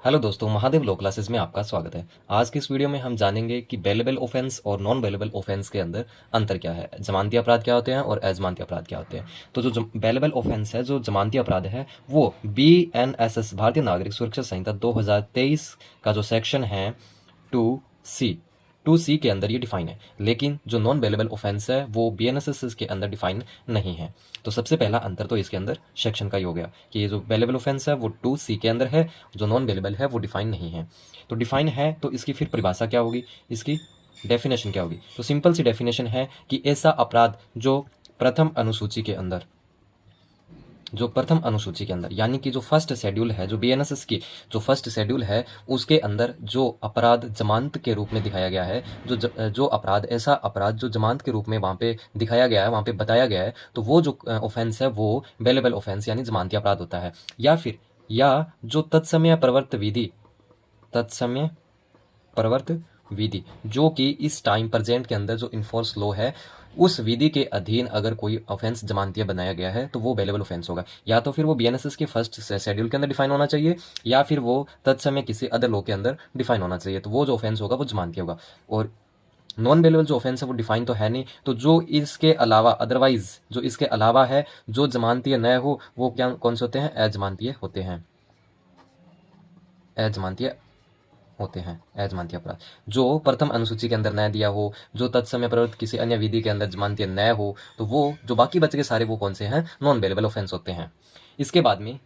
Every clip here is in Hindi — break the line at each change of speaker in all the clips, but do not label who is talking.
हेलो दोस्तों, महादेव लॉ क्लासेस में आपका स्वागत है। आज की इस वीडियो में हम जानेंगे कि बेलेबल ऑफेंस और नॉन बेलेबल ऑफेंस के अंदर अंतर क्या है, जमानती अपराध क्या होते हैं और अजमानती अपराध क्या होते हैं। तो जो बेलेबल ऑफेंस है, जो जमानती अपराध है, वो BNSS भारतीय नागरिक सुरक्षा संहिता 2023 का जो सेक्शन है 2C 2C के अंदर ये डिफाइन है। लेकिन जो नॉन बेलेबल ऑफेंस है वो BNSS के अंदर डिफाइन नहीं है। तो सबसे पहला अंतर तो इसके अंदर सेक्शन का ही हो गया कि ये जो बेलेबल ऑफेंस है वो 2C के अंदर है, जो नॉन बेलेबल है वो डिफाइन नहीं है। तो डिफाइन है तो इसकी फिर परिभाषा क्या होगी, इसकी डेफिनेशन क्या होगी। तो सिंपल सी डेफिनेशन है कि ऐसा अपराध जो प्रथम अनुसूची के अंदर यानी कि जो फर्स्ट शेड्यूल है, जो BNSS की जो फर्स्ट शेड्यूल है उसके अंदर जो अपराध जमानत के रूप में दिखाया गया है, जो अपराध ऐसा अपराध जो जमानत के रूप में वहाँ पे दिखाया गया है, वहाँ पे बताया गया है, तो वो जो ऑफेंस है वो बेलेबल ऑफेंस यानी जमानती अपराध होता है। या जो तत्समय प्रवर्त विधि जो कि इस टाइम प्रेजेंट के अंदर जो इन्फोर्स लॉ है उस विधि के अधीन अगर कोई ऑफेंस जमानतीय बनाया गया है तो वो बेलेबल ऑफेंस होगा। या तो फिर वो BNSS के फर्स्ट शेड्यूल के अंदर डिफाइन होना चाहिए, या फिर वो तत्समय किसी अदर लॉ के अंदर डिफाइन होना चाहिए। तो वो जो ऑफेंस होगा वो जमानतीय होगा। और नॉन बेलेबल जो ऑफेंस है वो डिफाइन तो है नहीं, तो जो इसके अलावा अदरवाइज जो इसके अलावा है जो जमानतीय न हो वो क्या कौन से होते हैं, अजमानतीय अजमानतीय अपराध। जो प्रथम अनुसूची के अंदर न दिया हो, जो तत्समय प्रवृत्त किसी अन्य विधि के अंदर जमानतीय न हो, तो वो जो बाकी बचे के सारे वो कौन से हैं, नॉन बेलेबल ऑफेंस होते हैं। इसके बाद में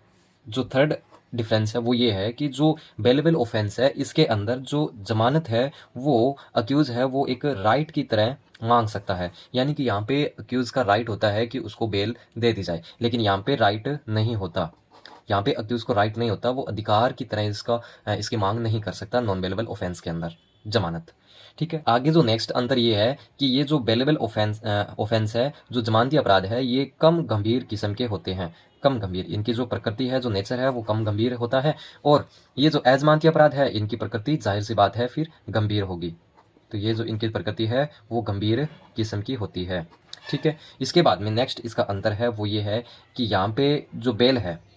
जो थर्ड डिफरेंस है वो ये है कि जो बेलेबल ऑफेंस है इसके अंदर जो जमानत है वो अक्यूज है वो एक राइट की तरह मांग सकता है। यानी कि यहाँ पे अक्यूज का राइट होता है कि उसको बेल दे दी जाए, लेकिन यहाँ पे राइट नहीं होता। यहाँ पे अक्यूज को राइट नहीं होता, वो अधिकार की तरह इसकी मांग नहीं कर सकता नॉन बेलेबल ऑफेंस के अंदर जमानत। ठीक है, आगे जो नेक्स्ट अंतर ये है कि ये जो बेलेबल ऑफेंस है, जो जमानती अपराध है, ये कम गंभीर किस्म के होते हैं। कम गंभीर इनकी जो प्रकृति है, जो नेचर है वो कम गंभीर होता है। और ये जो अजमानती अपराध है इनकी प्रकृति जाहिर सी बात है फिर गंभीर होगी। तो ये जो इनकी प्रकृति है वो गंभीर किस्म की होती है। ठीक है, इसके बाद में नेक्स्ट इसका अंतर है वो ये है कि यहाँ पे जो बेल है,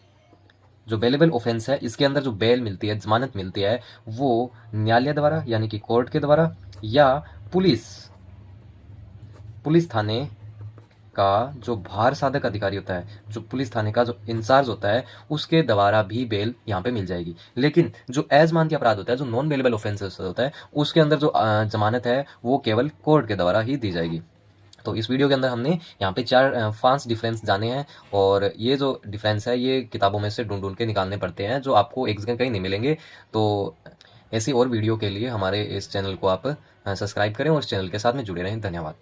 जो बेलेबल ऑफेंस है इसके अंदर जो बेल मिलती है, जमानत मिलती है, वो न्यायालय द्वारा यानी कि कोर्ट के द्वारा, या पुलिस थाने का जो भार साधक अधिकारी होता है, जो पुलिस थाने का जो इंचार्ज होता है, उसके द्वारा भी बेल यहाँ पे मिल जाएगी। लेकिन जो अजमानती अपराध होता है, जो नॉन बेलेबल ऑफेंसेस होता है, उसके अंदर जो जमानत है वो केवल कोर्ट के द्वारा ही दी जाएगी। तो इस वीडियो के अंदर हमने यहाँ पे 5 डिफरेंस जाने हैं, और ये जो डिफरेंस है ये किताबों में से ढूंढ के निकालने पड़ते हैं, जो आपको एक जगह कहीं नहीं मिलेंगे। तो ऐसी और वीडियो के लिए हमारे इस चैनल को आप सब्सक्राइब करें और इस चैनल के साथ में जुड़े रहें। धन्यवाद।